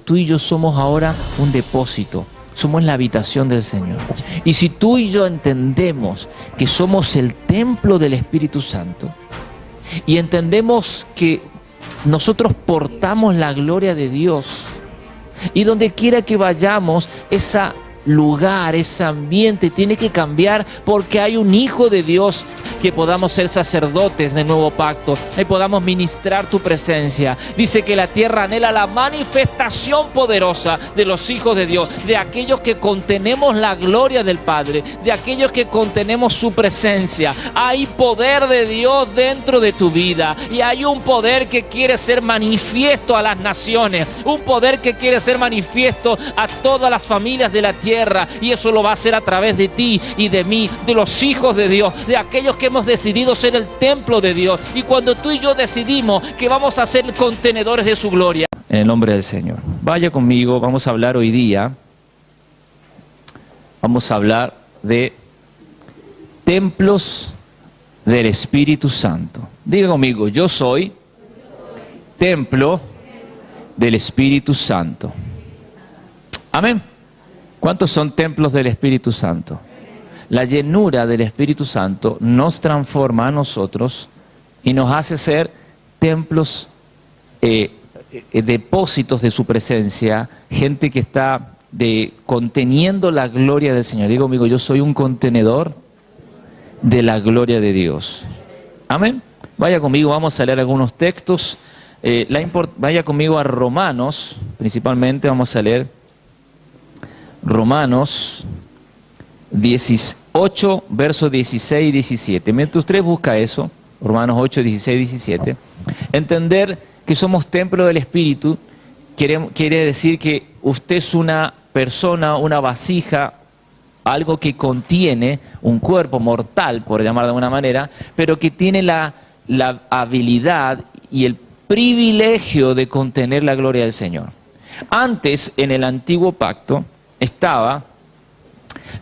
tú y yo somos ahora un depósito, somos la habitación del Señor. Y si tú y yo entendemos que somos el templo del Espíritu Santo, y entendemos que nosotros portamos la gloria de Dios, y donde quiera que vayamos, ese lugar, ese ambiente tiene que cambiar, porque hay un Hijo de Dios, que podamos ser sacerdotes del nuevo pacto, y podamos ministrar tu presencia. Dice que la tierra anhela la manifestación poderosa de los hijos de Dios, de aquellos que contenemos la gloria del Padre, de aquellos que contenemos su presencia. Hay poder de Dios dentro de tu vida, y hay un poder que quiere ser manifiesto a las naciones, un poder que quiere ser manifiesto a todas las familias de la tierra, y eso lo va a hacer a través de ti y de mí, de los hijos de Dios, de aquellos que hemos decidido ser el templo de Dios. Y cuando tú y yo decidimos que vamos a ser contenedores de su gloria, en el nombre del Señor, vaya conmigo, vamos a hablar hoy día, vamos a hablar de templos del Espíritu Santo. Diga conmigo, yo soy templo del Espíritu Santo. Amén. ¿Cuántos son templos del Espíritu Santo? La llenura del Espíritu Santo nos transforma a nosotros y nos hace ser templos, depósitos de su presencia, gente que está conteniendo la gloria del Señor. Digo conmigo, yo soy un contenedor de la gloria de Dios. Amén. Vaya conmigo, vamos a leer algunos textos. Vaya conmigo a Romanos, principalmente vamos a leer Romanos 18, versos 16 y 17. Mientras usted busca eso, Romanos 8, 16 y 17, entender que somos templo del Espíritu quiere decir que usted es una persona, una vasija, algo que contiene un cuerpo mortal, por llamar de alguna manera, pero que tiene la habilidad y el privilegio de contener la gloria del Señor. Antes, en el antiguo pacto, estaba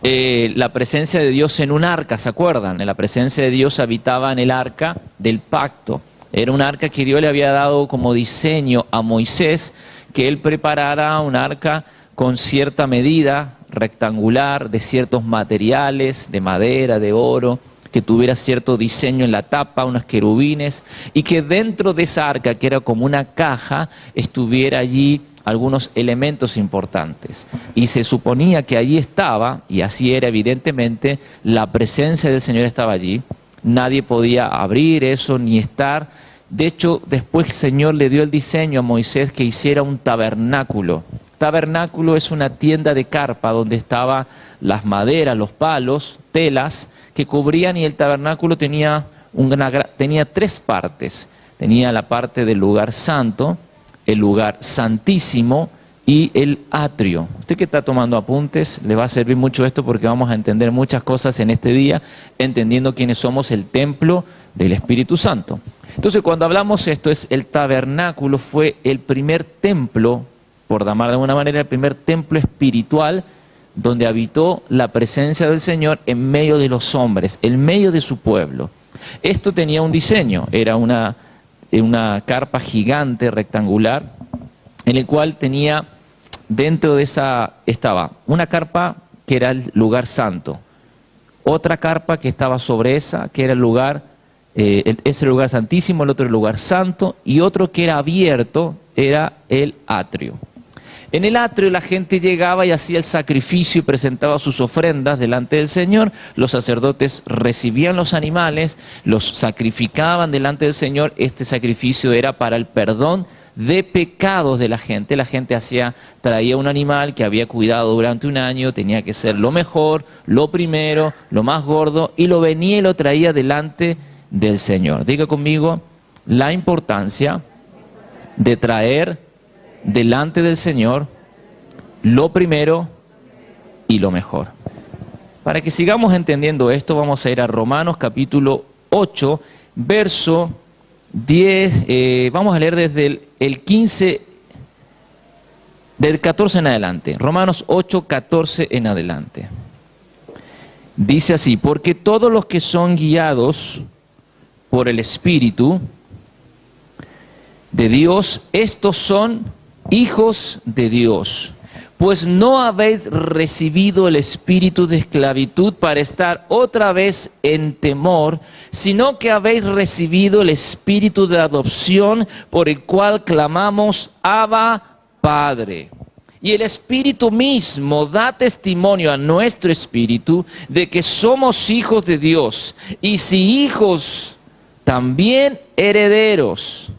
la presencia de Dios en un arca, ¿se acuerdan? La presencia de Dios habitaba en el arca del pacto. Era un arca que Dios le había dado como diseño a Moisés, que él preparara un arca con cierta medida rectangular, de ciertos materiales, de madera, de oro, que tuviera cierto diseño en la tapa, unos querubines, y que dentro de esa arca, que era como una caja, estuviera allí algunos elementos importantes. Y se suponía que allí estaba, y así era evidentemente, la presencia del Señor estaba allí. Nadie podía abrir eso ni estar. De hecho, después el Señor le dio el diseño a Moisés que hiciera un tabernáculo. Tabernáculo es una tienda de carpa donde estaban las maderas, los palos, telas que cubrían, y el tabernáculo tenía tres partes. Tenía la parte del lugar santo, el lugar santísimo y el atrio. Usted que está tomando apuntes, le va a servir mucho esto, porque vamos a entender muchas cosas en este día, entendiendo quiénes somos el templo del Espíritu Santo. Entonces, cuando hablamos esto, el tabernáculo fue el primer templo, por llamar de alguna manera, el primer templo espiritual donde habitó la presencia del Señor en medio de los hombres, en medio de su pueblo. Esto tenía un diseño, era una carpa gigante rectangular, en el cual tenía dentro de esa, estaba una carpa que era el lugar santo, otra carpa que estaba sobre esa, que era el lugar, ese lugar santísimo, el otro el lugar santo, y otro que era abierto, era el atrio. En el atrio la gente llegaba y hacía el sacrificio y presentaba sus ofrendas delante del Señor. Los sacerdotes recibían los animales, los sacrificaban delante del Señor. Este sacrificio era para el perdón de pecados de la gente. La gente traía un animal que había cuidado durante un año, tenía que ser lo mejor, lo primero, lo más gordo, y lo venía y lo traía delante del Señor. Diga conmigo, la importancia de traer delante del Señor lo primero y lo mejor. Para que sigamos entendiendo esto, vamos a ir a Romanos capítulo 8, verso 10, vamos a leer desde el 15, del 14 en adelante. Romanos 8, 14 en adelante. Dice así: porque todos los que son guiados por el Espíritu de Dios, estos son hijos de Dios, pues no habéis recibido el espíritu de esclavitud para estar otra vez en temor, sino que habéis recibido el espíritu de adopción por el cual clamamos, Abba, Padre. Y el Espíritu mismo da testimonio a nuestro espíritu de que somos hijos de Dios, y si hijos, también herederos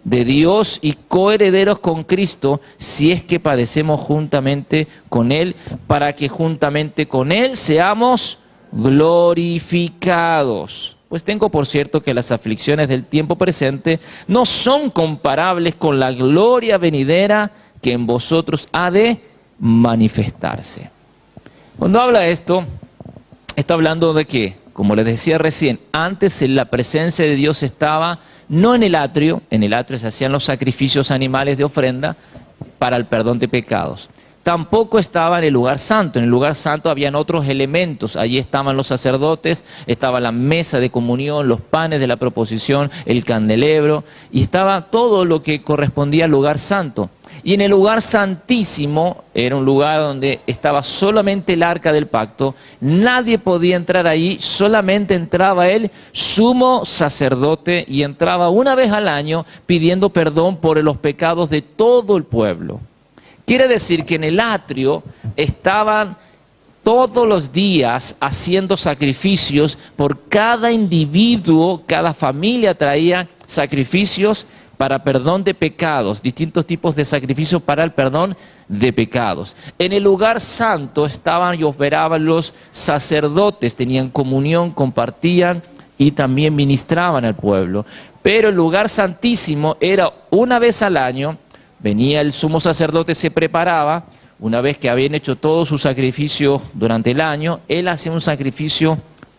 de Dios y coherederos con Cristo, si es que padecemos juntamente con Él, para que juntamente con Él seamos glorificados. Pues tengo por cierto que las aflicciones del tiempo presente no son comparables con la gloria venidera que en vosotros ha de manifestarse. Cuando habla esto, está hablando de que, como les decía recién, antes en la presencia de Dios estaba no en el atrio se hacían los sacrificios animales de ofrenda para el perdón de pecados. Tampoco estaba en el lugar santo. En el lugar santo habían otros elementos. Allí estaban los sacerdotes, estaba la mesa de comunión, los panes de la proposición, el candelebro, y estaba todo lo que correspondía al lugar santo. Y en el lugar santísimo, era un lugar donde estaba solamente el arca del pacto, nadie podía entrar allí, solamente entraba el sumo sacerdote y entraba una vez al año pidiendo perdón por los pecados de todo el pueblo. Quiere decir que en el atrio estaban todos los días haciendo sacrificios por cada individuo, cada familia traía sacrificios para perdón de pecados, distintos tipos de sacrificios para el perdón de pecados. En el lugar santo estaban y operaban los sacerdotes, tenían comunión, compartían y también ministraban al pueblo. Pero el lugar santísimo era una vez al año, venía el sumo sacerdote, se preparaba, una vez que habían hecho todo su sacrificio durante el año, él hacía un sacrificio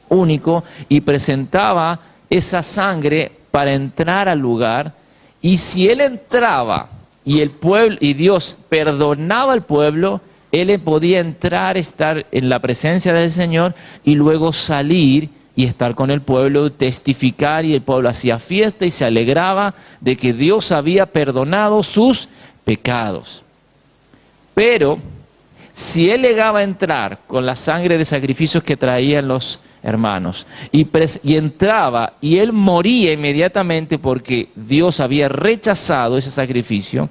único y presentaba esa sangre para entrar al lugar. Y si él entraba y el pueblo y Dios perdonaba al pueblo, él podía entrar, estar en la presencia del Señor y luego salir y estar con el pueblo, testificar, y el pueblo hacía fiesta y se alegraba de que Dios había perdonado sus pecados. Pero si él llegaba a entrar con la sangre de sacrificios que traían los hermanos, y entraba y él moría inmediatamente porque Dios había rechazado ese sacrificio,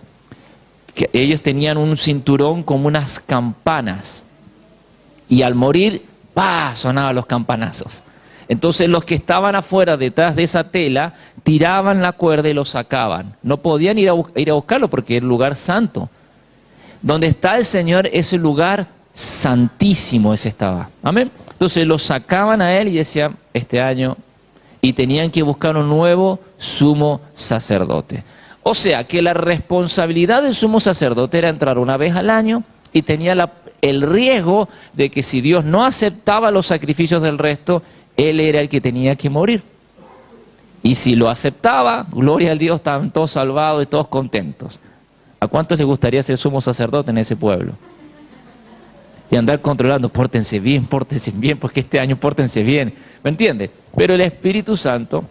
que ellos tenían un cinturón como unas campanas, y al morir, ¡pah!, sonaban los campanazos. Entonces los que estaban afuera detrás de esa tela tiraban la cuerda y lo sacaban. No podían ir a buscarlo porque era el lugar santo. Donde está el Señor es el lugar santísimo, ese estaba. Amén. Entonces lo sacaban a él y decían, este año, y tenían que buscar un nuevo sumo sacerdote. O sea que la responsabilidad del sumo sacerdote era entrar una vez al año y tenía el riesgo de que si Dios no aceptaba los sacrificios del resto, él era el que tenía que morir. Y si lo aceptaba, gloria al Dios, estaban todos salvados y todos contentos. ¿A cuántos les gustaría ser sumo sacerdote en ese pueblo? Y andar controlando, pórtense bien, porque este año pórtense bien, ¿me entiende? Pero el Espíritu Santo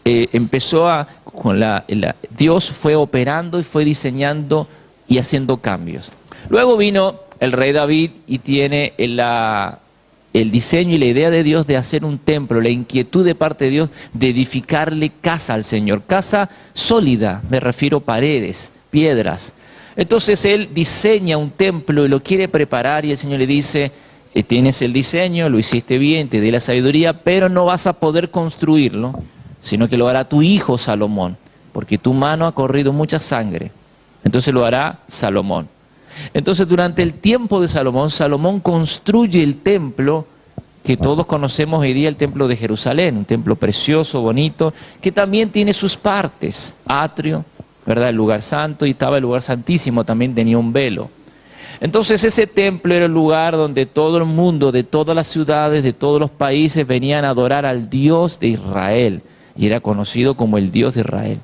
empezó Dios fue operando y fue diseñando y haciendo cambios. Luego vino el rey David y tiene el diseño y la idea de Dios de hacer un templo, la inquietud de parte de Dios de edificarle casa al Señor, casa sólida, me refiero a paredes, piedras. Entonces él diseña un templo y lo quiere preparar y el Señor le dice, tienes el diseño, lo hiciste bien, te di la sabiduría, pero no vas a poder construirlo, sino que lo hará tu hijo Salomón, porque tu mano ha corrido mucha sangre. Entonces lo hará Salomón. Entonces durante el tiempo de Salomón, Salomón construye el templo que todos conocemos hoy día, el templo de Jerusalén, un templo precioso, bonito, que también tiene sus partes, atrio, ¿verdad?, el lugar santo, y estaba el lugar santísimo, también tenía un velo. Entonces ese templo era el lugar donde todo el mundo, de todas las ciudades, de todos los países, venían a adorar al Dios de Israel, y era conocido como el Dios de Israel.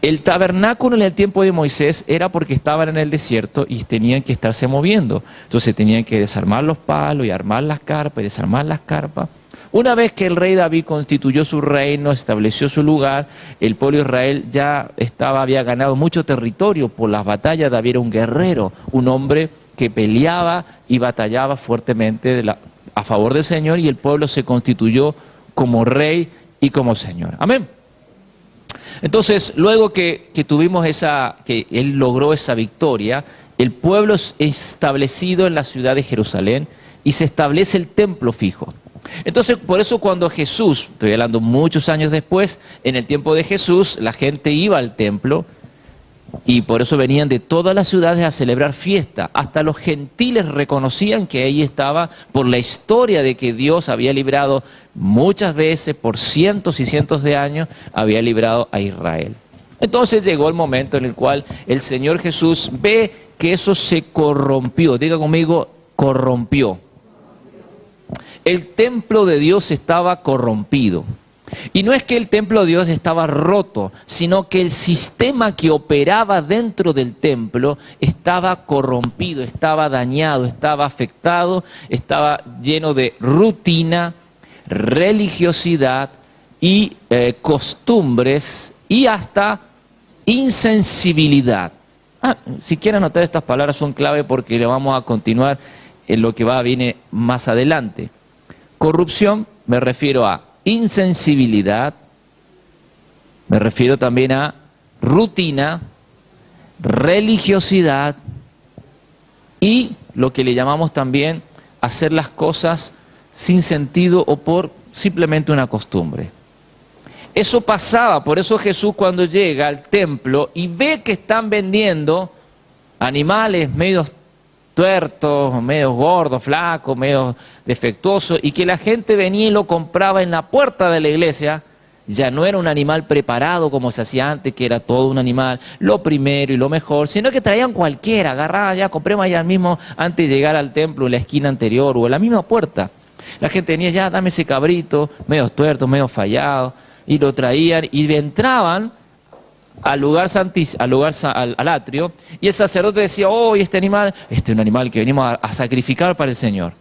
El tabernáculo en el tiempo de Moisés era porque estaban en el desierto y tenían que estarse moviendo. Entonces tenían que desarmar los palos y armar las carpas y desarmar las carpas. Una vez que el rey David constituyó su reino, estableció su lugar, el pueblo de Israel ya había ganado mucho territorio por las batallas. David era un guerrero, un hombre que peleaba y batallaba fuertemente a favor del Señor, y el pueblo se constituyó como rey y como Señor. Amén. Entonces, luego que tuvimos que él logró esa victoria, el pueblo es establecido en la ciudad de Jerusalén y se establece el templo fijo. Entonces, por eso cuando Jesús, estoy hablando muchos años después, en el tiempo de Jesús, la gente iba al templo y por eso venían de todas las ciudades a celebrar fiesta. Hasta los gentiles reconocían que ahí estaba, por la historia de que Dios había librado muchas veces, por cientos y cientos de años, había librado a Israel. Entonces llegó el momento en el cual el Señor Jesús ve que eso se corrompió. Diga conmigo, corrompió. El templo de Dios estaba corrompido. Y no es que el templo de Dios estaba roto, sino que el sistema que operaba dentro del templo estaba corrompido, estaba dañado, estaba afectado, estaba lleno de rutina, religiosidad y costumbres y hasta insensibilidad. Si quieren anotar estas palabras son clave porque le vamos a continuar en lo que viene más adelante. Corrupción, me refiero a insensibilidad, me refiero también a rutina, religiosidad y lo que le llamamos también hacer las cosas sin sentido o por simplemente una costumbre. Eso pasaba, por eso Jesús cuando llega al templo y ve que están vendiendo animales medios tuertos, medio gordos, flacos, medio defectuosos, y que la gente venía y lo compraba en la puerta de la iglesia, ya no era un animal preparado como se hacía antes, que era todo un animal, lo primero y lo mejor, sino que traían cualquiera, agarraban ya, compremos allá mismo antes de llegar al templo, en la esquina anterior o en la misma puerta. La gente venía, ya, dame ese cabrito, medio tuerto, medio fallado, y lo traían y entraban al lugar santísimo, al atrio, y el sacerdote decía, oh, este animal, este es un animal que venimos a sacrificar para el Señor.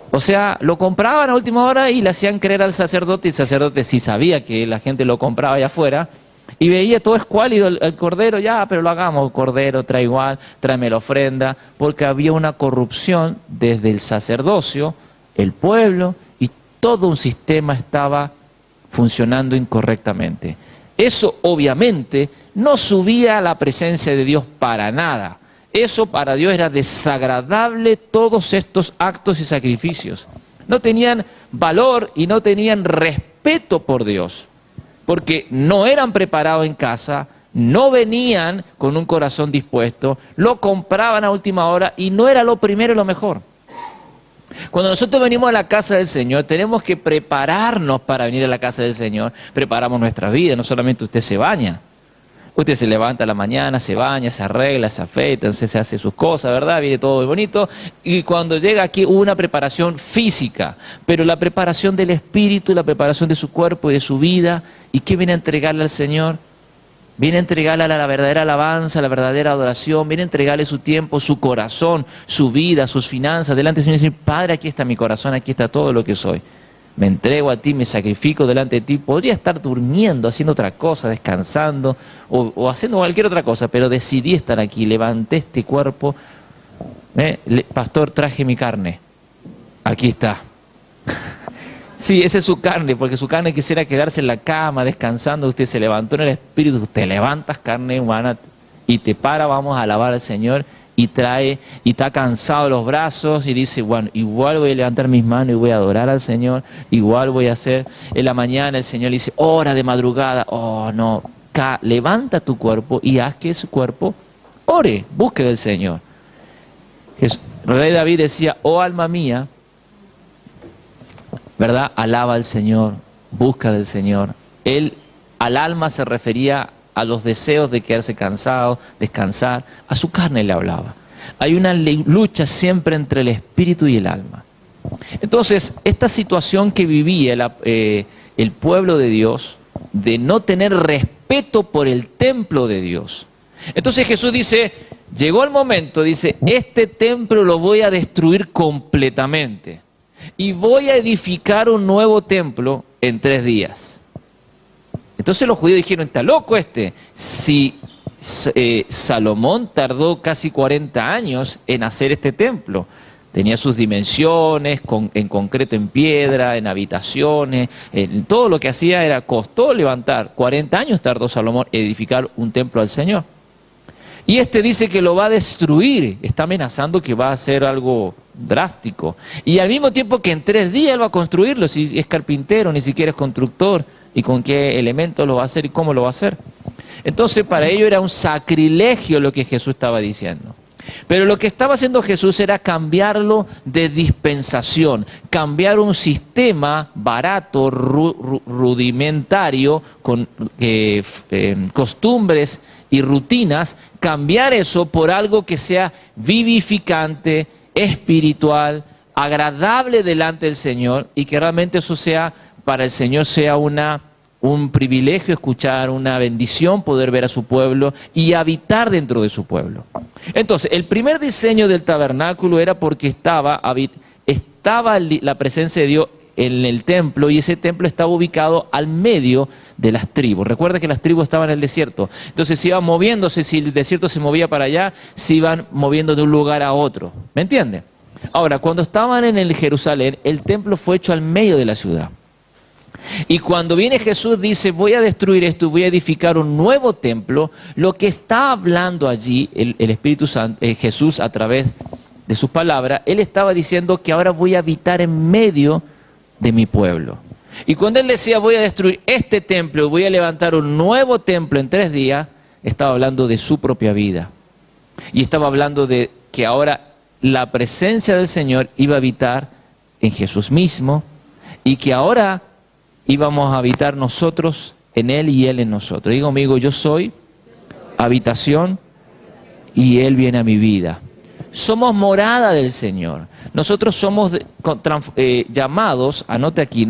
O sea, lo compraban a última hora y le hacían creer al sacerdote, y el sacerdote sí sabía que la gente lo compraba allá afuera, y veía todo escuálido el cordero, ya, pero lo hagamos, cordero, trae igual, tráeme la ofrenda, porque había una corrupción desde el sacerdocio, el pueblo, y todo un sistema estaba funcionando incorrectamente. Eso obviamente no subía a la presencia de Dios para nada. Eso para Dios era desagradable, todos estos actos y sacrificios. No tenían valor y no tenían respeto por Dios, porque no eran preparados en casa, no venían con un corazón dispuesto, lo compraban a última hora y no era lo primero y lo mejor. Cuando nosotros venimos a la casa del Señor, tenemos que prepararnos para venir a la casa del Señor. Preparamos nuestra vida, no solamente usted se baña. Usted se levanta a la mañana, se baña, se arregla, se afeita, entonces se hace sus cosas, ¿verdad? Viene todo muy bonito. Y cuando llega aquí hubo una preparación física, pero la preparación del espíritu, la preparación de su cuerpo y de su vida. ¿Y qué viene a entregarle al Señor? Viene a entregarle la verdadera alabanza, la verdadera adoración, viene a entregarle su tiempo, su corazón, su vida, sus finanzas, delante del Señor y decir, Padre, aquí está mi corazón, aquí está todo lo que soy. Me entrego a ti, me sacrifico delante de ti. Podría estar durmiendo, haciendo otra cosa, descansando o haciendo cualquier otra cosa, pero decidí estar aquí, levanté este cuerpo. Pastor, traje mi carne, aquí está. Sí, esa es su carne, porque su carne quisiera quedarse en la cama, descansando. Usted se levantó en el espíritu, te levantas carne humana y te para, vamos a alabar al Señor, y está cansado de los brazos y dice, bueno, igual voy a levantar mis manos y voy a adorar al Señor, igual voy a hacer, en la mañana el Señor le dice, hora de madrugada, oh no, levanta tu cuerpo y haz que su cuerpo ore, busque del Señor. El rey David decía, oh alma mía, ¿verdad? Alaba al Señor, busca del Señor. Él al alma se refería a los deseos de quedarse cansado, descansar, a su carne le hablaba. Hay una lucha siempre entre el espíritu y el alma. Entonces, esta situación que vivía el pueblo de Dios, de no tener respeto por el templo de Dios. Entonces Jesús dice, llegó el momento, dice, este templo lo voy a destruir completamente. y voy a edificar un nuevo templo en 3 días. Entonces los judíos dijeron, está loco este. Si Salomón tardó casi 40 años en hacer este templo, tenía sus dimensiones, en concreto en piedra, en habitaciones, en todo lo que hacía costó levantar. 40 años tardó Salomón en edificar un templo al Señor. Y este dice que lo va a destruir, está amenazando que va a hacer algo drástico. Y al mismo tiempo que en 3 días él va a construirlo, si es carpintero, ni siquiera es constructor, y con qué elementos lo va a hacer y cómo lo va a hacer. Entonces para ellos era un sacrilegio lo que Jesús estaba diciendo. Pero lo que estaba haciendo Jesús era cambiarlo de dispensación, cambiar un sistema barato, rudimentario, con costumbres y rutinas, cambiar eso por algo que sea vivificante, espiritual, agradable delante del Señor, y que realmente eso sea, para el Señor sea un privilegio escuchar, una bendición poder ver a su pueblo y habitar dentro de su pueblo. Entonces, el primer diseño del tabernáculo era porque estaba la presencia de Dios en el templo, y ese templo estaba ubicado al medio de las tribus. Recuerda que las tribus estaban en el desierto, entonces se iban moviéndose, si el desierto se movía para allá, se iban moviendo de un lugar a otro. ¿Me entiende? Ahora, cuando estaban en el Jerusalén, el templo fue hecho al medio de la ciudad. Y cuando viene Jesús dice, voy a destruir esto y voy a edificar un nuevo templo, lo que está hablando allí el Espíritu Santo, Jesús a través de sus palabras, él estaba diciendo que ahora voy a habitar en medio de mi pueblo. Y cuando él decía, voy a destruir este templo y voy a levantar un nuevo templo en 3 días, estaba hablando de su propia vida. Y estaba hablando de que ahora la presencia del Señor iba a habitar en Jesús mismo, y que ahora íbamos a habitar nosotros en Él y Él en nosotros. Digo, amigo, yo soy habitación y Él viene a mi vida. Somos morada del Señor. Nosotros somos llamados, anote aquí,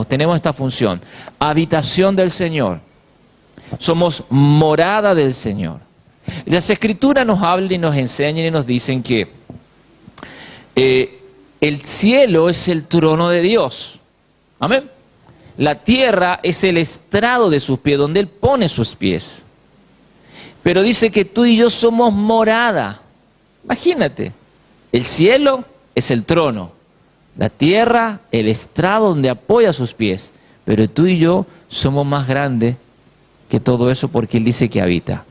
tenemos esta función, habitación del Señor. Somos morada del Señor. Las Escrituras nos hablan y nos enseñan y nos dicen que el cielo es el trono de Dios. Amén. La tierra es el estrado de sus pies, donde Él pone sus pies. Pero dice que tú y yo somos morada. Imagínate, el cielo es el trono, la tierra el estrado donde apoya sus pies. Pero tú y yo somos más grandes que todo eso, porque Él dice que habita.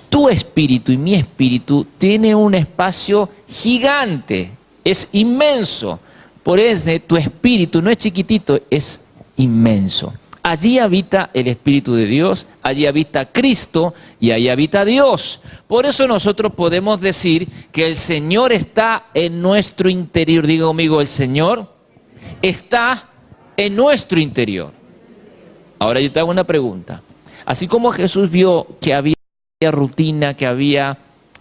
Tu espíritu y mi espíritu tiene un espacio gigante, es inmenso. Por eso tu espíritu no es chiquitito, es inmenso. Allí habita el Espíritu de Dios, allí habita Cristo y ahí habita Dios. Por eso nosotros podemos decir que el Señor está en nuestro interior. Diga conmigo, el Señor está en nuestro interior. Ahora yo te hago una pregunta. Así como Jesús vio que había rutina, que había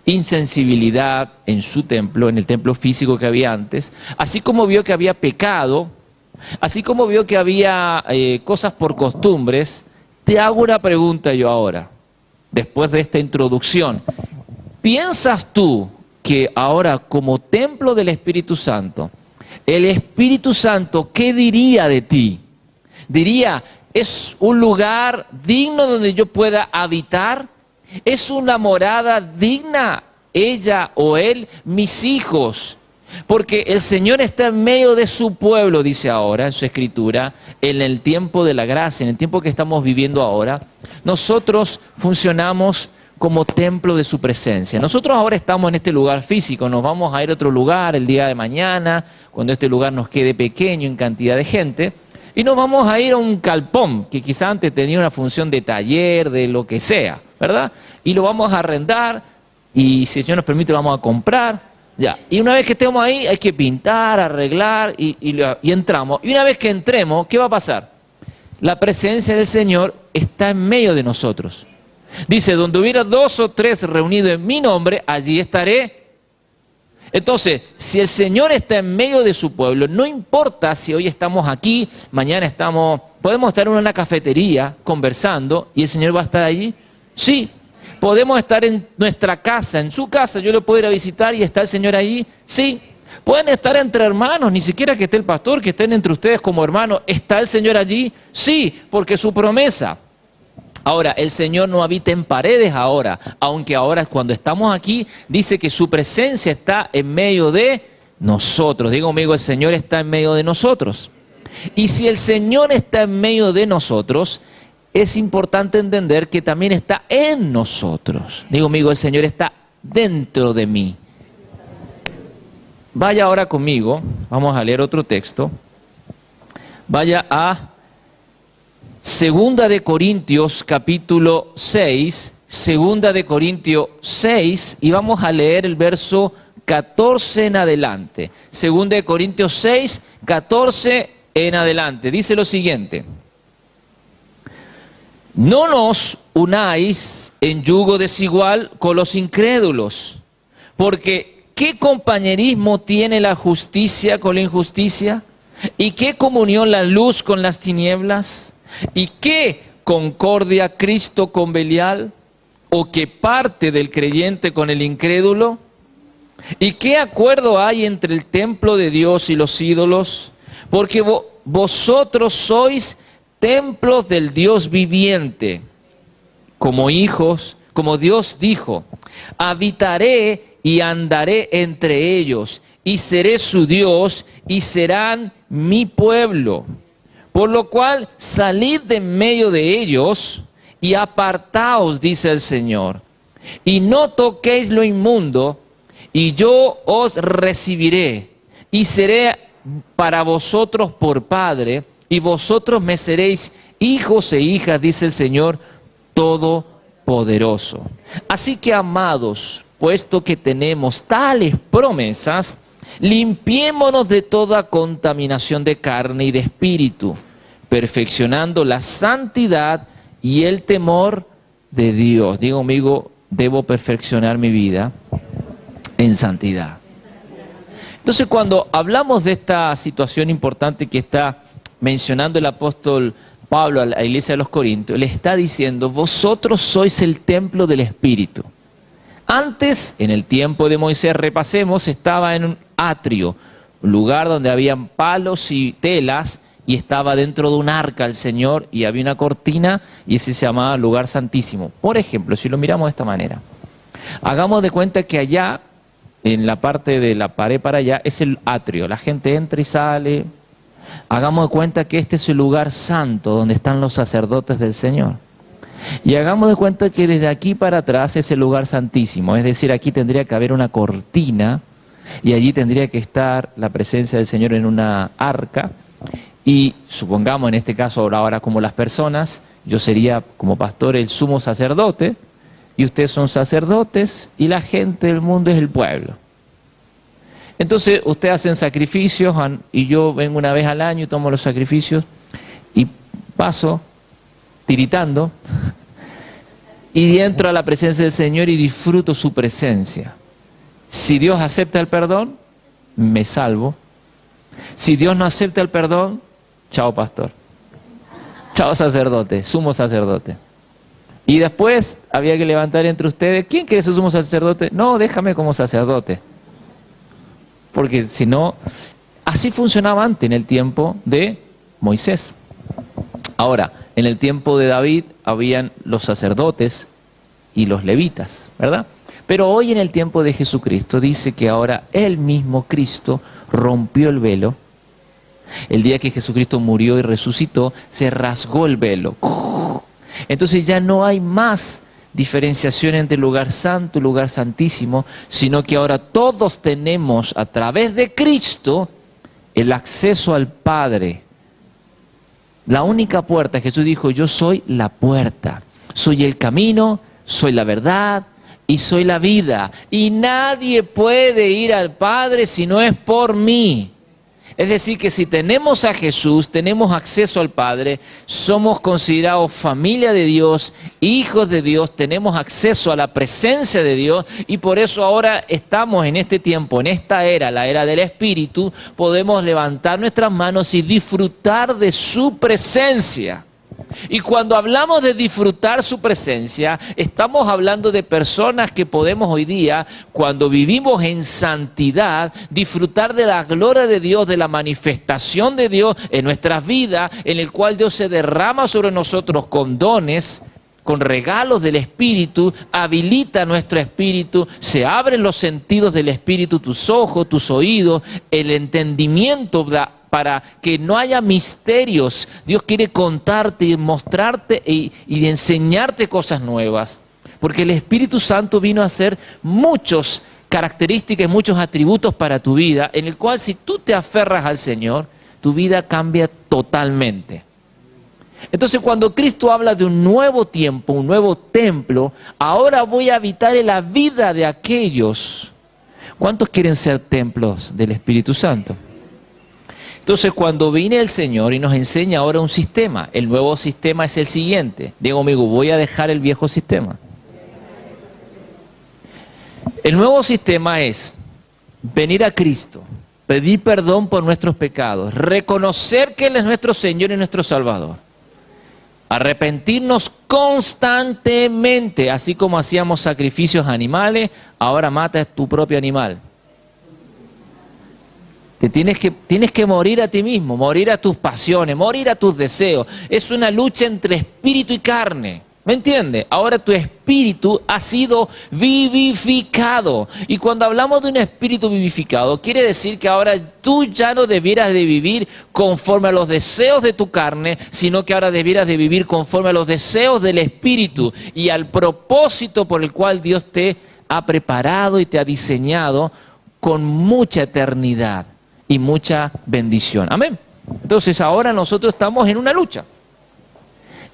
insensibilidad en su templo, en el templo físico que había antes, así como vio que había pecado, así como vio que había cosas por costumbres, te hago una pregunta yo ahora, después de esta introducción. ¿Piensas tú que ahora, como templo del Espíritu Santo, el Espíritu Santo, qué diría de ti? Diría, ¿es un lugar digno donde yo pueda habitar? ¿Es una morada digna, ella o él, mis hijos? Porque el Señor está en medio de su pueblo, dice ahora en su Escritura, en el tiempo de la gracia, en el tiempo que estamos viviendo ahora. Nosotros funcionamos como templo de su presencia. Nosotros ahora estamos en este lugar físico, nos vamos a ir a otro lugar el día de mañana, cuando este lugar nos quede pequeño en cantidad de gente, y nos vamos a ir a un galpón, que quizá antes tenía una función de taller, de lo que sea, ¿verdad? Y lo vamos a arrendar, y si el Señor nos permite lo vamos a comprar, ya. Y una vez que estemos ahí hay que pintar, arreglar, y entramos. Y una vez que entremos, ¿qué va a pasar? La presencia del Señor está en medio de nosotros. Dice, donde hubiera 2 o 3 reunidos en mi nombre, allí estaré. Entonces, si el Señor está en medio de su pueblo, no importa si hoy estamos aquí, mañana podemos estar en una cafetería conversando y el Señor va a estar allí. Sí, podemos estar en nuestra casa, en su casa, yo lo puedo ir a visitar y está el Señor allí. Sí, Pueden estar entre hermanos, ni siquiera que esté el pastor, que estén entre ustedes como hermanos. ¿Está el Señor allí? Sí, porque su promesa. Ahora, el Señor no habita en paredes ahora, aunque ahora cuando estamos aquí, dice que su presencia está en medio de nosotros. Digo conmigo, el Señor está en medio de nosotros. Y si el Señor está en medio de nosotros, es importante entender que también está en nosotros. Digo conmigo, el Señor está dentro de mí. Vaya ahora conmigo, vamos a leer otro texto. Vaya a Segunda de Corintios capítulo 6, Segunda de Corintios 6, y vamos a leer el verso 14 en adelante. Segunda de Corintios 6, 14 en adelante. Dice lo siguiente: no nos unáis en yugo desigual con los incrédulos, porque ¿qué compañerismo tiene la justicia con la injusticia? ¿Y qué comunión la luz con las tinieblas? ¿Y qué concordia Cristo con Belial? ¿O qué parte del creyente con el incrédulo? ¿Y qué acuerdo hay entre el templo de Dios y los ídolos? Porque vosotros sois templos del Dios viviente. Como hijos, como Dios dijo, habitaré y andaré entre ellos, y seré su Dios, y serán mi pueblo. Por lo cual, salid de en medio de ellos, y apartaos, dice el Señor, y no toquéis lo inmundo, y yo os recibiré, y seré para vosotros por Padre, y vosotros me seréis hijos e hijas, dice el Señor Todopoderoso. Así que, amados, puesto que tenemos tales promesas, limpiémonos de toda contaminación de carne y de espíritu, perfeccionando la santidad y el temor de Dios. Digo conmigo, debo perfeccionar mi vida en santidad. Entonces, cuando hablamos de esta situación importante que está mencionando el apóstol Pablo a la iglesia de los Corintios, le está diciendo, vosotros sois el templo del Espíritu. Antes, en el tiempo de Moisés, repasemos, estaba en un atrio, un lugar donde habían palos y telas, y estaba dentro de un arca el Señor, y había una cortina, y ese se llamaba lugar santísimo. Por ejemplo, si lo miramos de esta manera, hagamos de cuenta que allá, en la parte de la pared para allá, es el atrio, la gente entra y sale. Hagamos de cuenta que este es el lugar santo, donde están los sacerdotes del Señor. Y hagamos de cuenta que desde aquí para atrás es el lugar santísimo, es decir, aquí tendría que haber una cortina y allí tendría que estar la presencia del Señor en una arca, y supongamos en este caso ahora como las personas, yo sería como pastor el sumo sacerdote y ustedes son sacerdotes y la gente del mundo es el pueblo. Entonces ustedes hacen sacrificios y yo vengo una vez al año y tomo los sacrificios y paso tiritando y entro a la presencia del Señor y disfruto su presencia. Si Dios acepta el perdón, me salvo. Si Dios no acepta el perdón, chao pastor, chao sacerdote, sumo sacerdote. Y después había que levantar entre ustedes, ¿quién quiere ser sumo sacerdote? No, déjame como sacerdote. Porque si no, así funcionaba antes en el tiempo de Moisés. Ahora, en el tiempo de David habían los sacerdotes y los levitas, ¿verdad? Pero hoy en el tiempo de Jesucristo dice que ahora él mismo, Cristo, rompió el velo. El día que Jesucristo murió y resucitó, se rasgó el velo. Entonces ya no hay más diferenciación entre lugar santo y lugar santísimo, sino que ahora todos tenemos a través de Cristo el acceso al Padre. La única puerta, Jesús dijo, yo soy la puerta, soy el camino, soy la verdad y soy la vida. Y nadie puede ir al Padre si no es por mí. Es decir, que si tenemos a Jesús, tenemos acceso al Padre, somos considerados familia de Dios, hijos de Dios, tenemos acceso a la presencia de Dios, y por eso ahora estamos en este tiempo, en esta era, la era del Espíritu, podemos levantar nuestras manos y disfrutar de su presencia. Y cuando hablamos de disfrutar su presencia, estamos hablando de personas que podemos hoy día, cuando vivimos en santidad, disfrutar de la gloria de Dios, de la manifestación de Dios en nuestras vidas, en el cual Dios se derrama sobre nosotros con dones, con regalos del Espíritu, habilita nuestro espíritu, se abren los sentidos del Espíritu, tus ojos, tus oídos, el entendimiento para que no haya misterios. Dios quiere contarte y mostrarte y enseñarte cosas nuevas. Porque el Espíritu Santo vino a hacer muchas características, muchos atributos para tu vida, en el cual si tú te aferras al Señor, tu vida cambia totalmente. Entonces cuando Cristo habla de un nuevo tiempo, un nuevo templo, ahora voy a habitar en la vida de aquellos. ¿Cuántos quieren ser templos del Espíritu Santo? Entonces cuando viene el Señor y nos enseña ahora un sistema, el nuevo sistema es el siguiente. Digo amigo, voy a dejar el viejo sistema. El nuevo sistema es venir a Cristo, pedir perdón por nuestros pecados, reconocer que Él es nuestro Señor y nuestro Salvador. Arrepentirnos constantemente, así como hacíamos sacrificios animales, ahora mata a tu propio animal. Tienes que morir a ti mismo, morir a tus pasiones, morir a tus deseos. Es una lucha entre espíritu y carne. ¿Me entiendes? Ahora tu espíritu ha sido vivificado. Y cuando hablamos de un espíritu vivificado, quiere decir que ahora tú ya no debieras de vivir conforme a los deseos de tu carne, sino que ahora debieras de vivir conforme a los deseos del espíritu y al propósito por el cual Dios te ha preparado y te ha diseñado con mucha eternidad y mucha bendición. Amén. Entonces ahora nosotros estamos en una lucha.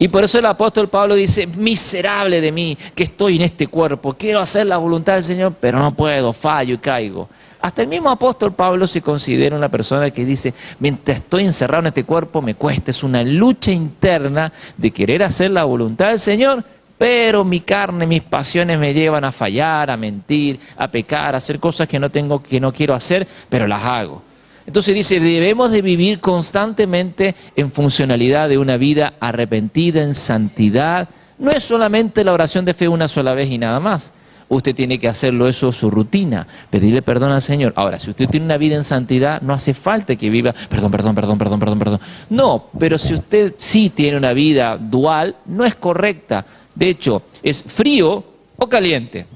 Y por eso el apóstol Pablo dice, miserable de mí que estoy en este cuerpo, quiero hacer la voluntad del Señor, pero no puedo, fallo y caigo. Hasta el mismo apóstol Pablo se considera una persona que dice, mientras estoy encerrado en este cuerpo me cuesta, es una lucha interna de querer hacer la voluntad del Señor, pero mi carne, mis pasiones me llevan a fallar, a mentir, a pecar, a hacer cosas que no quiero hacer, pero las hago. Entonces dice, debemos de vivir constantemente en funcionalidad de una vida arrepentida, en santidad. No es solamente la oración de fe una sola vez y nada más. Usted tiene que hacerlo eso su rutina, pedirle perdón al Señor. Ahora, si usted tiene una vida en santidad, no hace falta que viva, perdón. No, pero si usted sí tiene una vida dual, no es correcta. De hecho, es frío o caliente.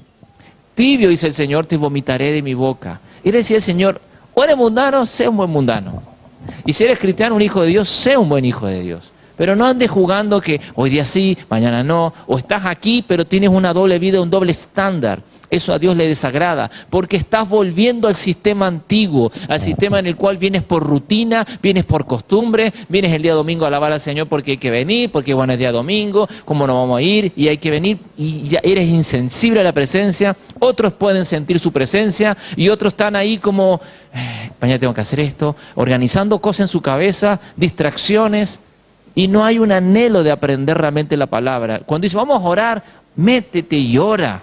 Tibio, dice el Señor, te vomitaré de mi boca. Y decía el Señor, o eres mundano, sé un buen mundano. Y si eres cristiano, un hijo de Dios, sé un buen hijo de Dios. Pero no andes jugando que hoy día sí, mañana no. O estás aquí, pero tienes una doble vida, un doble estándar. Eso a Dios le desagrada, porque estás volviendo al sistema antiguo, al sistema en el cual vienes por rutina, vienes por costumbre, vienes el día domingo a alabar al Señor porque hay que venir, porque bueno es día domingo, cómo no vamos a ir, y hay que venir, y ya eres insensible a la presencia. Otros pueden sentir su presencia, y otros están ahí como, mañana tengo que hacer esto, organizando cosas en su cabeza, distracciones, y no hay un anhelo de aprender realmente la palabra. Cuando dice, vamos a orar, métete y ora.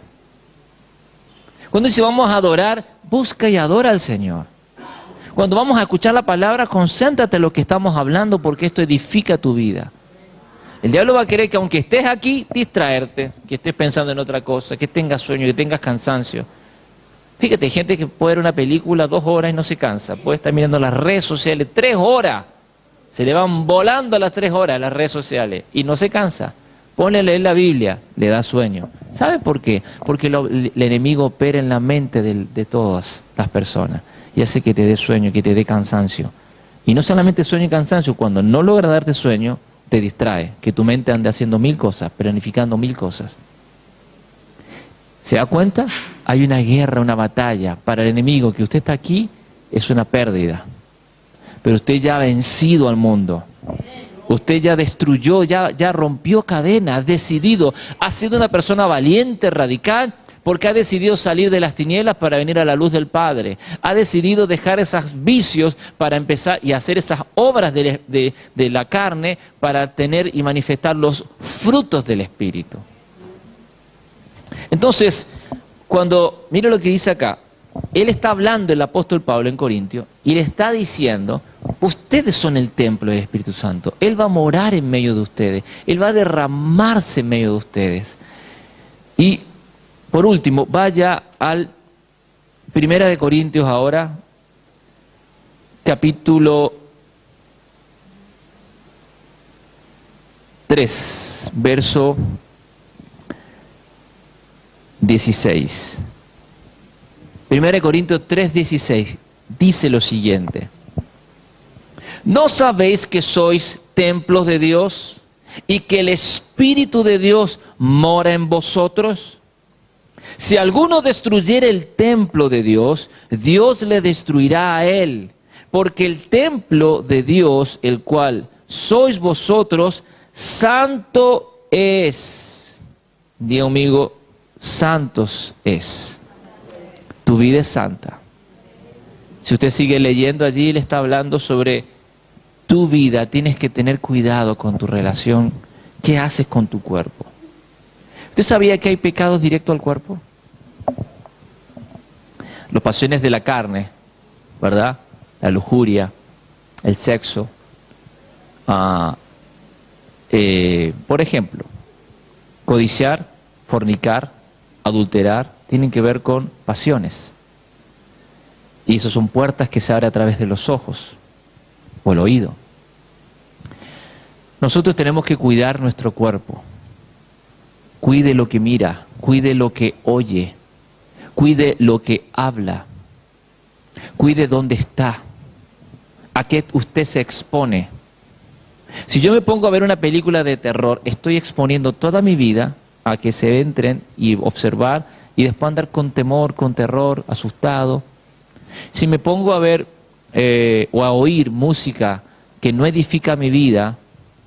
Cuando dice vamos a adorar, busca y adora al Señor. Cuando vamos a escuchar la palabra, concéntrate en lo que estamos hablando porque esto edifica tu vida. El diablo va a querer que aunque estés aquí, distraerte, que estés pensando en otra cosa, que tengas sueño, que tengas cansancio. Fíjate, hay gente que puede ver una película 2 horas y no se cansa. Puede estar mirando las redes sociales 3 horas. Se le van volando a las 3 horas las redes sociales y no se cansa. Ponle a leer la Biblia, le da sueño. ¿Sabe por qué? Porque el enemigo opera en la mente de todas las personas y hace que te dé sueño, que te dé cansancio. Y no solamente sueño y cansancio, cuando no logra darte sueño, te distrae, que tu mente ande haciendo 1000 cosas, planificando 1000 cosas. ¿Se da cuenta? Hay una guerra, una batalla. Para el enemigo, que usted está aquí, es una pérdida. Pero usted ya ha vencido al mundo. Usted ya destruyó, ya rompió cadenas, ha decidido, ha sido una persona valiente, radical, porque ha decidido salir de las tinieblas para venir a la luz del Padre. Ha decidido dejar esos vicios para empezar y hacer esas obras de la carne para tener y manifestar los frutos del Espíritu. Entonces, mire lo que dice acá, él está hablando, el apóstol Pablo en Corintios, y le está diciendo Ustedes son el templo del Espíritu Santo. Él va a morar en medio de ustedes. Él va a derramarse en medio de ustedes. Y por último, vaya al 1 Corintios ahora, capítulo 3, verso 16. 1 Corintios 3, 16 dice lo siguiente: ¿no sabéis que sois templos de Dios y que el Espíritu de Dios mora en vosotros? Si alguno destruyere el templo de Dios, Dios le destruirá a él, porque el templo de Dios, el cual sois vosotros, santo es. Diga conmigo, santos es. Tu vida es santa. Si usted sigue leyendo allí, le está hablando sobre tu vida. Tienes que tener cuidado con tu relación. ¿Qué haces con tu cuerpo? ¿Usted sabía que hay pecados directos al cuerpo? Las pasiones de la carne, ¿verdad? La lujuria, el sexo. Por ejemplo, codiciar, fornicar, adulterar, tienen que ver con pasiones. Y eso son puertas que se abren a través de los ojos o el oído. Nosotros tenemos que cuidar nuestro cuerpo. Cuide lo que mira, cuide lo que oye, cuide lo que habla, cuide dónde está, a qué usted se expone. Si yo me pongo a ver una película de terror, estoy exponiendo toda mi vida a que se entren y observar y después andar con temor, con terror, asustado. Si me pongo a ver o a oír música que no edifica mi vida,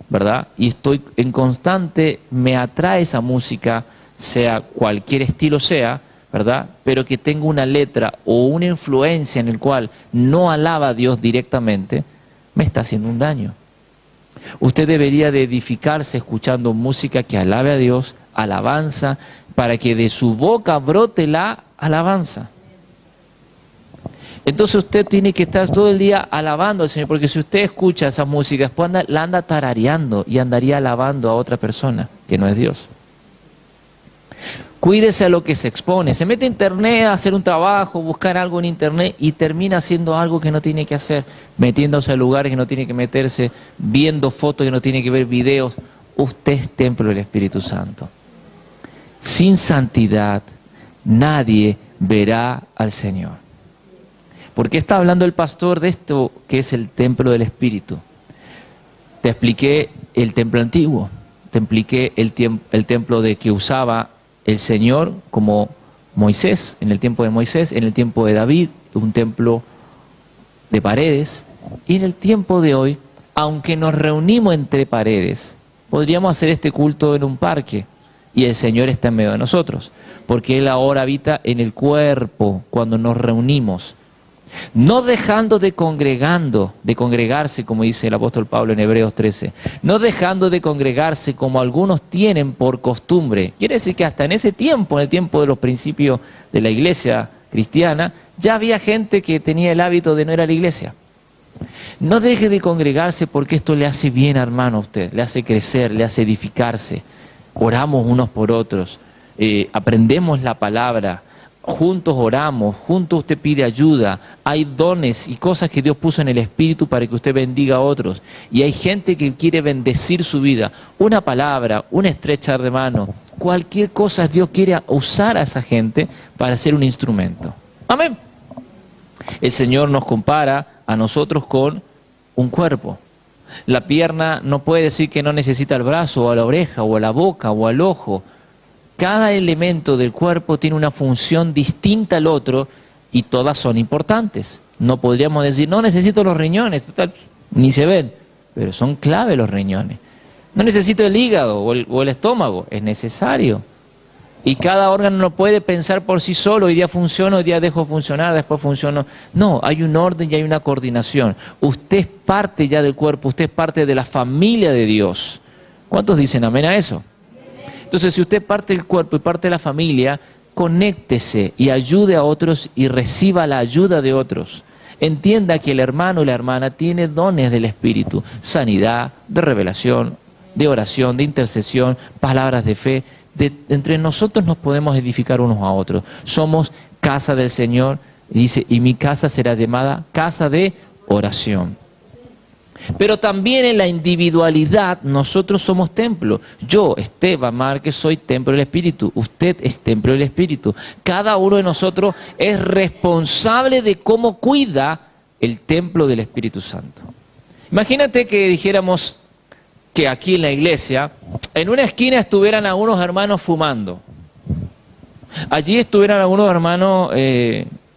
¿verdad? Y estoy en constante, me atrae esa música, sea cualquier estilo sea, ¿verdad? Pero que tenga una letra o una influencia en el cual no alaba a Dios directamente, me está haciendo un daño. Usted debería de edificarse escuchando música que alabe a Dios, alabanza, para que de su boca brote la alabanza. Entonces usted tiene que estar todo el día alabando al Señor, porque si usted escucha esa música, después la anda tarareando y andaría alabando a otra persona, que no es Dios. Cuídese a lo que se expone. Se mete a internet a hacer un trabajo, buscar algo en internet y termina haciendo algo que no tiene que hacer, metiéndose a lugares que no tiene que meterse, viendo fotos que no tiene que ver, videos. Usted es templo del Espíritu Santo. Sin santidad nadie verá al Señor. ¿Por qué está hablando el pastor de esto que es el templo del Espíritu? Te expliqué el templo antiguo, te expliqué el templo de que usaba el Señor como Moisés, en el tiempo de Moisés, en el tiempo de David, un templo de paredes, y en el tiempo de hoy, aunque nos reunimos entre paredes, podríamos hacer este culto en un parque, y el Señor está en medio de nosotros, porque Él ahora habita en el cuerpo, cuando nos reunimos. No dejando de congregarse, como dice el apóstol Pablo en Hebreos 13, no dejando de congregarse como algunos tienen por costumbre. Quiere decir que hasta en ese tiempo, en el tiempo de los principios de la iglesia cristiana, ya había gente que tenía el hábito de no ir a la iglesia. No deje de congregarse porque esto le hace bien, hermano, a usted, le hace crecer, le hace edificarse. Oramos unos por otros, aprendemos la palabra. Juntos oramos, juntos usted pide ayuda, hay dones y cosas que Dios puso en el Espíritu para que usted bendiga a otros. Y hay gente que quiere bendecir su vida. Una palabra, una estrecha de mano, cualquier cosa Dios quiere usar a esa gente para ser un instrumento. Amén. El Señor nos compara a nosotros con un cuerpo. La pierna no puede decir que no necesita el brazo, o a la oreja, o a la boca, o al ojo. Cada elemento del cuerpo tiene una función distinta al otro y todas son importantes. No podríamos decir, no necesito los riñones, total, ni se ven, pero son clave los riñones. No necesito el hígado o el estómago, es necesario. Y cada órgano no puede pensar por sí solo, hoy día funciona, hoy día dejo de funcionar, después funciona. No, hay un orden y hay una coordinación. Usted es parte ya del cuerpo, usted es parte de la familia de Dios. ¿Cuántos dicen amén a eso? Entonces, si usted parte del cuerpo y parte de la familia, conéctese y ayude a otros y reciba la ayuda de otros. entienda que el hermano y la hermana tiene dones del Espíritu, sanidad, de revelación, de oración, de intercesión, palabras de fe. Entre nosotros nos podemos edificar unos a otros. Somos casa del Señor, y dice, y mi casa será llamada casa de oración. Pero también en la individualidad nosotros somos templo. Yo, Esteban Márquez, soy templo del Espíritu. Usted es templo del Espíritu. Cada uno de nosotros es responsable de cómo cuida el templo del Espíritu Santo. Imagínate que dijéramos que aquí en la iglesia, en una esquina estuvieran algunos hermanos fumando. Allí estuvieran algunos hermanos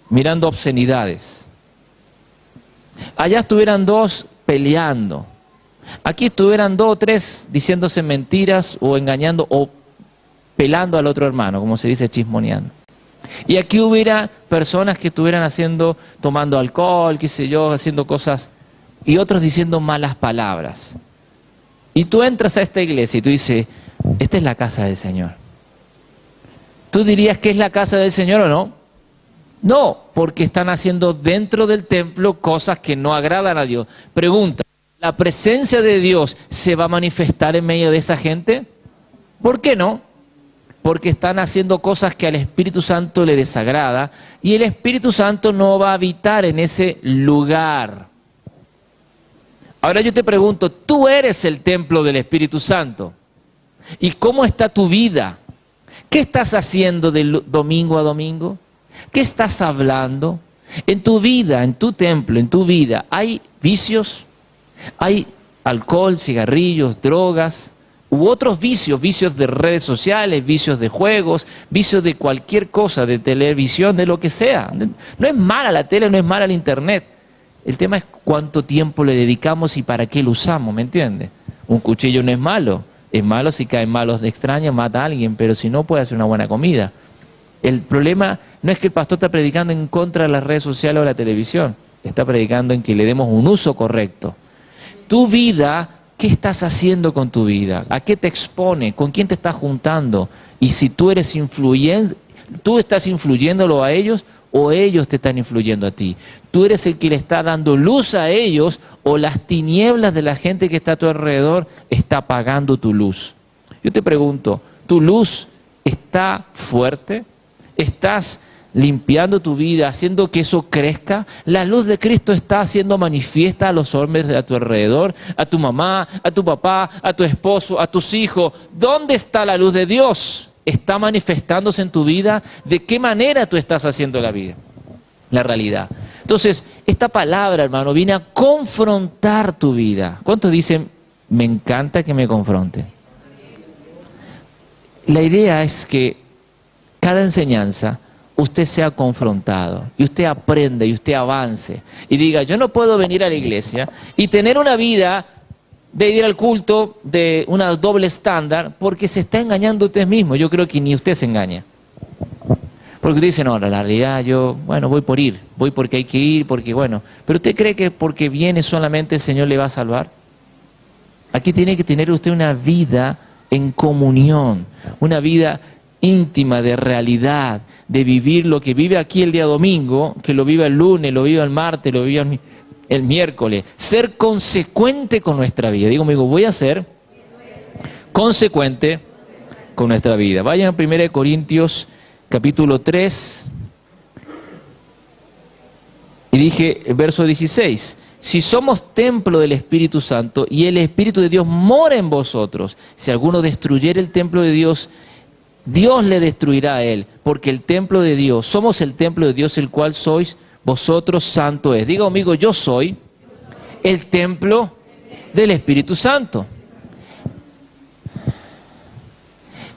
mirando obscenidades. Allá estuvieran dos peleando. Aquí estuvieran dos o tres diciéndose mentiras o engañando o pelando al otro hermano, como se dice, chismoneando. Y aquí hubiera personas que estuvieran tomando alcohol, qué sé yo, haciendo cosas, y otros diciendo malas palabras. Y tú entras a esta iglesia y tú dices, esta es la casa del Señor. ¿Tú dirías que es la casa del Señor o no? No, porque están haciendo dentro del templo cosas que no agradan a Dios. Pregunta, ¿la presencia de Dios se va a manifestar en medio de esa gente? ¿Por qué no? Porque están haciendo cosas que al Espíritu Santo le desagrada y el Espíritu Santo no va a habitar en ese lugar. Ahora yo te pregunto, ¿tú eres el templo del Espíritu Santo? ¿Y cómo está tu vida? ¿Qué estás haciendo de domingo a domingo? ¿Qué estás hablando? En tu vida, en tu templo, en tu vida, ¿hay vicios? ¿Hay alcohol, cigarrillos, drogas? U otros vicios, vicios de redes sociales, vicios de juegos, vicios de cualquier cosa, de televisión, de lo que sea. No es mala la tele, no es mala el internet. El tema es cuánto tiempo le dedicamos y para qué lo usamos, ¿me entiendes? Un cuchillo no es malo si caen malos de extraño, mata a alguien, pero si no puede hacer una buena comida. El problema no es que el pastor está predicando en contra de las redes sociales o la televisión, está predicando en que le demos un uso correcto. Tu vida, ¿qué estás haciendo con tu vida? ¿A qué te expone? ¿Con quién te estás juntando? Y si tú eres influyente, ¿tú estás influyéndolo a ellos o ellos te están influyendo a ti? ¿Tú eres el que le está dando luz a ellos o las tinieblas de la gente que está a tu alrededor está apagando tu luz? Yo te pregunto, ¿tu luz está fuerte? ¿Estás limpiando tu vida, haciendo que eso crezca? La luz de Cristo está haciendo manifiesta a los hombres de a tu alrededor, a tu mamá, a tu papá, a tu esposo, a tus hijos. ¿Dónde está la luz de Dios? ¿Está manifestándose en tu vida? ¿De qué manera tú estás haciendo la vida? La realidad. Entonces, esta palabra, hermano, viene a confrontar tu vida. ¿Cuántos dicen, me encanta que me confronte? La idea es que cada enseñanza usted sea confrontado y usted aprenda y usted avance y diga, yo no puedo venir a la iglesia y tener una vida de ir al culto de una doble estándar porque se está engañando usted mismo. Yo creo que ni usted se engaña. Porque usted dice, no, la realidad yo, bueno, voy por ir, voy porque hay que ir, porque bueno. Pero usted cree que porque viene solamente el Señor le va a salvar. Aquí tiene que tener usted una vida en comunión, una vida íntima de realidad, de vivir lo que vive aquí el día domingo, que lo viva el lunes, lo viva el martes, lo viva el miércoles. Ser consecuente con nuestra vida. Digo, amigo, voy a ser consecuente con nuestra vida. Vayan a 1 Corintios capítulo 3 y dije, verso 16, si somos templo del Espíritu Santo y el Espíritu de Dios mora en vosotros, si alguno destruyera el templo de Dios, Dios le destruirá a él, porque el templo de Dios, somos el templo de Dios, el cual sois vosotros, santo es. Diga conmigo, yo soy el templo del Espíritu Santo.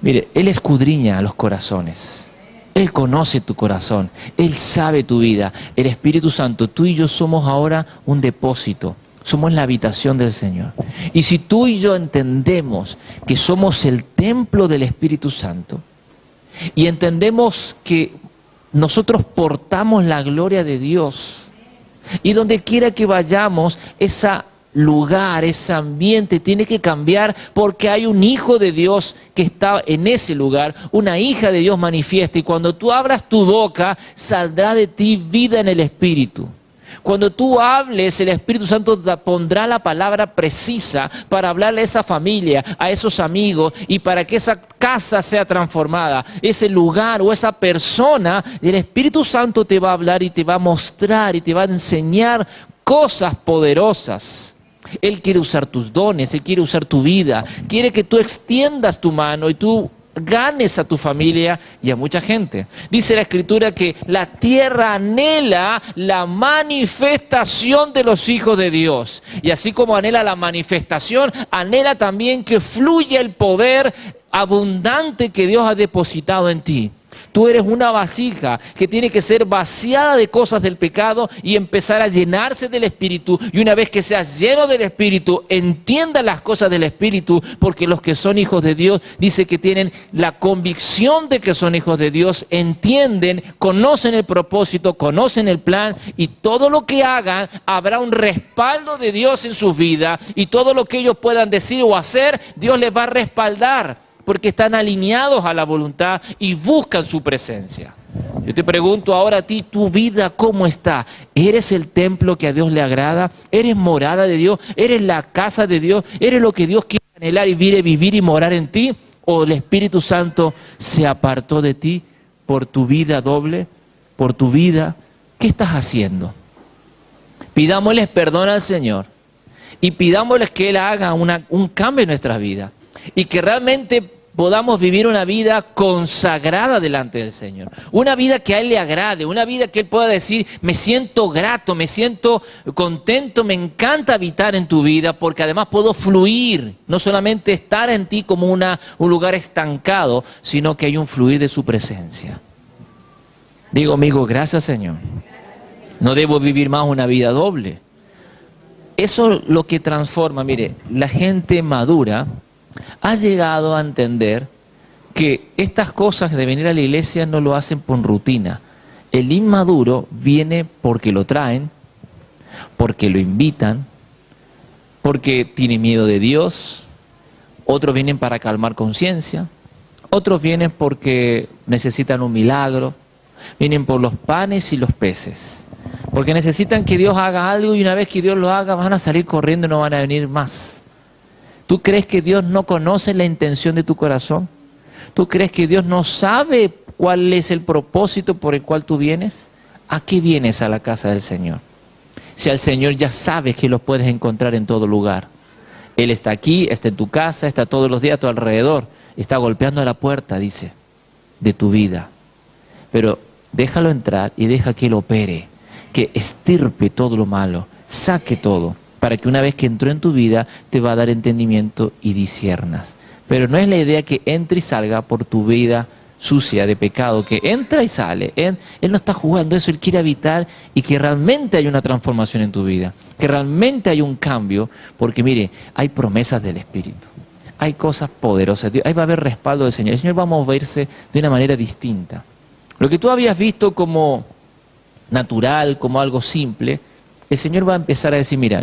Mire, Él escudriña los corazones. Él conoce tu corazón, Él sabe tu vida. El Espíritu Santo, tú y yo somos ahora un depósito, somos la habitación del Señor. Y si tú y yo entendemos que somos el templo del Espíritu Santo y entendemos que nosotros portamos la gloria de Dios y donde quiera que vayamos, ese lugar, ese ambiente tiene que cambiar porque hay un hijo de Dios que está en ese lugar, una hija de Dios manifiesta y cuando tú abras tu boca saldrá de ti vida en el Espíritu. Cuando tú hables, el Espíritu Santo pondrá la palabra precisa para hablarle a esa familia, a esos amigos, y para que esa casa sea transformada, ese lugar o esa persona, el Espíritu Santo te va a hablar y te va a mostrar y te va a enseñar cosas poderosas. Él quiere usar tus dones, Él quiere usar tu vida, quiere que tú extiendas tu mano y tú ganes a tu familia y a mucha gente. Dice la Escritura que la tierra anhela la manifestación de los hijos de Dios. Y así como anhela la manifestación, anhela también que fluya el poder abundante que Dios ha depositado en ti. Tú eres una vasija que tiene que ser vaciada de cosas del pecado y empezar a llenarse del Espíritu. Y una vez que seas lleno del Espíritu, entienda las cosas del Espíritu, porque los que son hijos de Dios, dice que tienen la convicción de que son hijos de Dios, entienden, conocen el propósito, conocen el plan, y todo lo que hagan habrá un respaldo de Dios en sus vidas, y todo lo que ellos puedan decir o hacer, Dios les va a respaldar, porque están alineados a la voluntad y buscan su presencia. Yo te pregunto ahora a ti, tu vida, ¿cómo está? ¿Eres el templo que a Dios le agrada? ¿Eres morada de Dios? ¿Eres la casa de Dios? ¿Eres lo que Dios quiere anhelar y quiere vivir y morar en ti? ¿O el Espíritu Santo se apartó de ti por tu vida doble? ¿Por tu vida? ¿Qué estás haciendo? Pidámosles perdón al Señor y pidámosles que Él haga un cambio en nuestras vidas. Y que realmente podamos vivir una vida consagrada delante del Señor. Una vida que a Él le agrade, una vida que Él pueda decir, me siento grato, me siento contento, me encanta habitar en tu vida, porque además puedo fluir, no solamente estar en ti como un lugar estancado, sino que hay un fluir de su presencia. Digo, amigo, gracias Señor. No debo vivir más una vida doble. Eso es lo que transforma. Mire, la gente madura ha llegado a entender que estas cosas de venir a la iglesia no lo hacen por rutina. El inmaduro viene porque lo traen, porque lo invitan, porque tiene miedo de Dios. Otros vienen para calmar conciencia, otros vienen porque necesitan un milagro, vienen por los panes y los peces, porque necesitan que Dios haga algo, y una vez que Dios lo haga van a salir corriendo y no van a venir más. ¿Tú crees que Dios no conoce la intención de tu corazón? ¿Tú crees que Dios no sabe cuál es el propósito por el cual tú vienes? ¿A qué vienes a la casa del Señor? Si al Señor ya sabes que lo puedes encontrar en todo lugar. Él está aquí, está en tu casa, está todos los días a tu alrededor. Está golpeando a la puerta, dice, de tu vida. Pero déjalo entrar y deja que Él opere, que estirpe todo lo malo, saque todo, para que una vez que entró en tu vida te va a dar entendimiento y disciernas. Pero no es la idea que entre y salga por tu vida sucia de pecado, que entra y sale. Él no está jugando eso, Él quiere habitar y que realmente hay una transformación en tu vida, que realmente hay un cambio, porque mire, hay promesas del Espíritu, hay cosas poderosas, ahí va a haber respaldo del Señor. El Señor va a moverse de una manera distinta. Lo que tú habías visto como natural, como algo simple, el Señor va a empezar a decir, mira,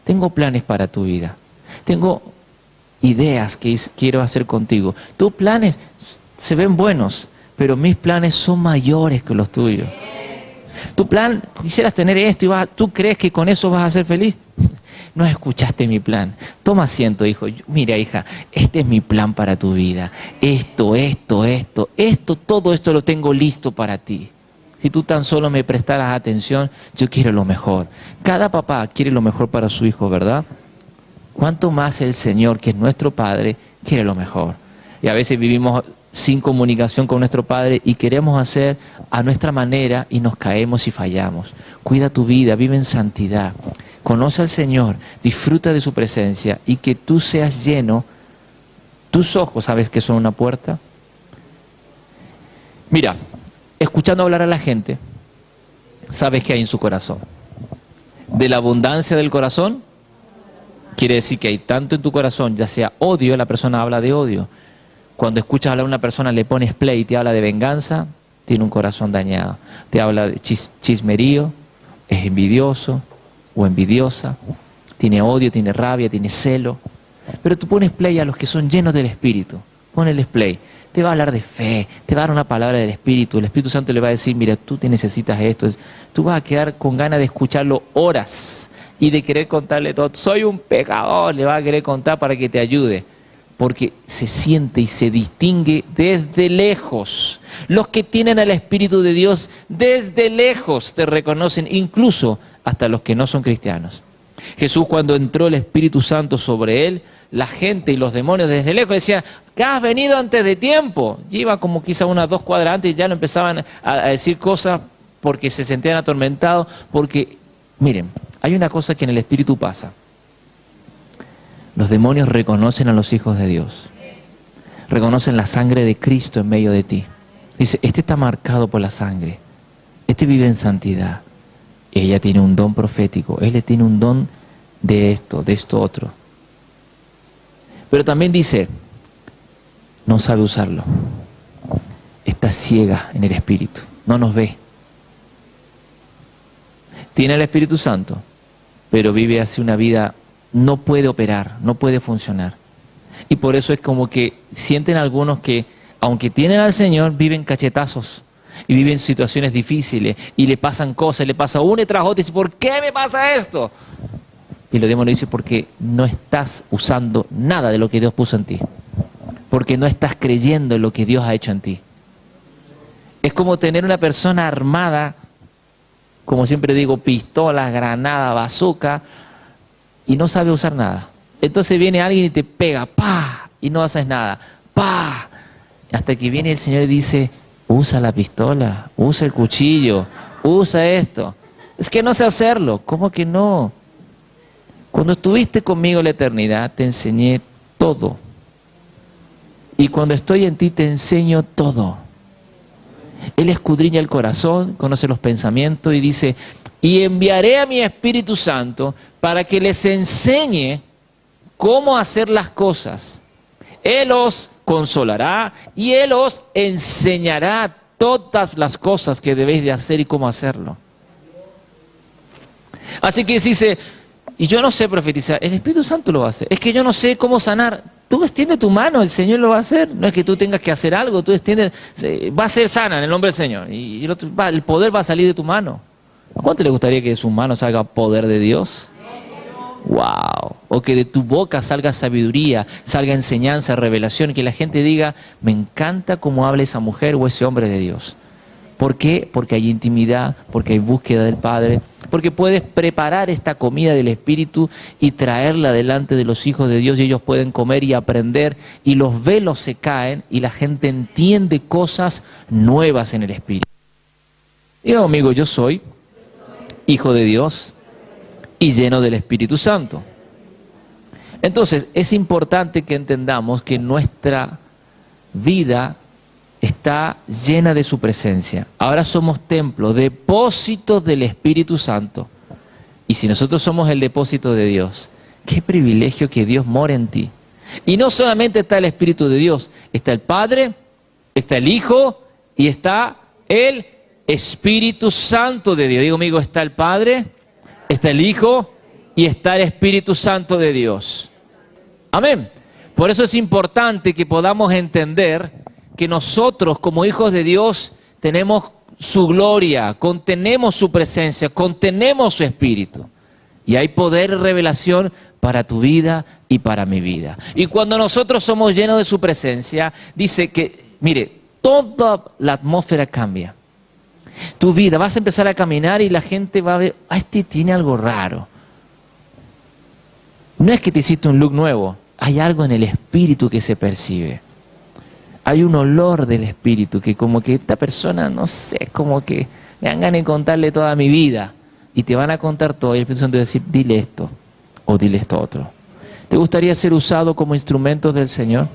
tengo planes para tu vida, tengo ideas que quiero hacer contigo. Tus planes se ven buenos, pero mis planes son mayores que los tuyos. Tu plan, quisieras tener esto y ¿tú crees que con eso vas a ser feliz? No escuchaste mi plan. Toma asiento, hijo. Mira, hija, este es mi plan para tu vida. Todo esto lo tengo listo para ti. Si tú tan solo me prestaras atención, yo quiero lo mejor. Cada papá quiere lo mejor para su hijo, ¿verdad? ¿Cuánto más el Señor, que es nuestro Padre, quiere lo mejor? Y a veces vivimos sin comunicación con nuestro Padre y queremos hacer a nuestra manera y nos caemos y fallamos. Cuida tu vida, vive en santidad. Conoce al Señor, disfruta de su presencia y que tú seas lleno. Tus ojos, ¿sabes que son una puerta? Mira, escuchando hablar a la gente, sabes qué hay en su corazón. De la abundancia del corazón, quiere decir que hay tanto en tu corazón, ya sea odio, la persona habla de odio. Cuando escuchas hablar a una persona, le pones play y te habla de venganza, tiene un corazón dañado. Te habla de chismerío, es envidioso o envidiosa, tiene odio, tiene rabia, tiene celo. Pero tú pones play a los que son llenos del Espíritu, ponles play. te va a hablar de fe, te va a dar una palabra del Espíritu. El Espíritu Santo le va a decir, mira, tú te necesitas esto. Tú vas a quedar con ganas de escucharlo horas y de querer contarle todo. Soy un pecador, le va a querer contar para que te ayude. Porque se siente y se distingue desde lejos. Los que tienen al Espíritu de Dios desde lejos te reconocen, incluso hasta los que no son cristianos. Jesús, cuando entró el Espíritu Santo sobre él, la gente y los demonios desde lejos decían, que has venido antes de tiempo. Y iba como quizá unas 2 cuadras antes y ya lo empezaban a decir cosas porque se sentían atormentados. Porque, miren, hay una cosa que en el Espíritu pasa. Los demonios reconocen a los hijos de Dios. Reconocen la sangre de Cristo en medio de ti. Dice, este está marcado por la sangre. Este vive en santidad. Ella tiene un don profético. Él tiene un don de esto otro. Pero también dice, no sabe usarlo. Está ciega en el Espíritu. No nos ve. Tiene el Espíritu Santo, pero vive así una vida. No puede operar, no puede funcionar. Y por eso es como que sienten algunos que, aunque tienen al Señor, viven cachetazos. Y viven situaciones difíciles. Y le pasan cosas, le pasa una tras otra. Y dice, ¿por qué me pasa esto? Y el demonio dice, porque no estás usando nada de lo que Dios puso en ti. Porque no estás creyendo en lo que Dios ha hecho en ti. Es como tener una persona armada, como siempre digo, pistolas, granadas, bazooka, y no sabe usar nada. Entonces viene alguien y te pega, ¡pa! Y no haces nada, ¡pa! Hasta que viene el Señor y dice, usa la pistola, usa el cuchillo, usa esto. Es que no sé hacerlo. ¿Cómo que no? Cuando estuviste conmigo en la eternidad, te enseñé todo. Y cuando estoy en ti, te enseño todo. Él escudriña el corazón, conoce los pensamientos y dice, y enviaré a mi Espíritu Santo para que les enseñe cómo hacer las cosas. Él os consolará y Él os enseñará todas las cosas que debéis de hacer y cómo hacerlo. Así que dice, y yo no sé profetizar, el Espíritu Santo lo va a hacer. Es que yo no sé cómo sanar. Tú extiende tu mano, el Señor lo va a hacer. No es que tú tengas que hacer algo, tú extiendes, va a ser sana en el nombre del Señor. Y el poder va a salir de tu mano. ¿A cuánto le gustaría que de su mano salga poder de Dios? ¡Wow! O que de tu boca salga sabiduría, salga enseñanza, revelación, que la gente diga, me encanta cómo habla esa mujer o ese hombre de Dios. ¿Por qué? Porque hay intimidad, porque hay búsqueda del Padre, porque puedes preparar esta comida del Espíritu y traerla delante de los hijos de Dios y ellos pueden comer y aprender y los velos se caen y la gente entiende cosas nuevas en el Espíritu. Diga conmigo, yo soy hijo de Dios y lleno del Espíritu Santo. Entonces, es importante que entendamos que nuestra vida está llena de su presencia. Ahora somos templo, depósitos del Espíritu Santo. Y si nosotros somos el depósito de Dios, qué privilegio que Dios more en ti. Y no solamente está el Espíritu de Dios, está el Padre, está el Hijo y está el Espíritu Santo de Dios. Digo, amigo, está el Padre, está el Hijo y está el Espíritu Santo de Dios. Amén. Por eso es importante que podamos entender que nosotros como hijos de Dios tenemos su gloria, contenemos su presencia, contenemos su Espíritu. Y hay poder y revelación para tu vida y para mi vida. Y cuando nosotros somos llenos de su presencia, dice que, mire, toda la atmósfera cambia. Tu vida, vas a empezar a caminar y la gente va a ver, este tiene algo raro. No es que te hiciste un look nuevo, hay algo en el Espíritu que se percibe. Hay un olor del Espíritu que como que esta persona, no sé, como que me dan ganas de contarle toda mi vida. Y te van a contar todo y el Espíritu Santo va a decir, dile esto o dile esto otro. ¿Te gustaría ser usado como instrumentos del Señor?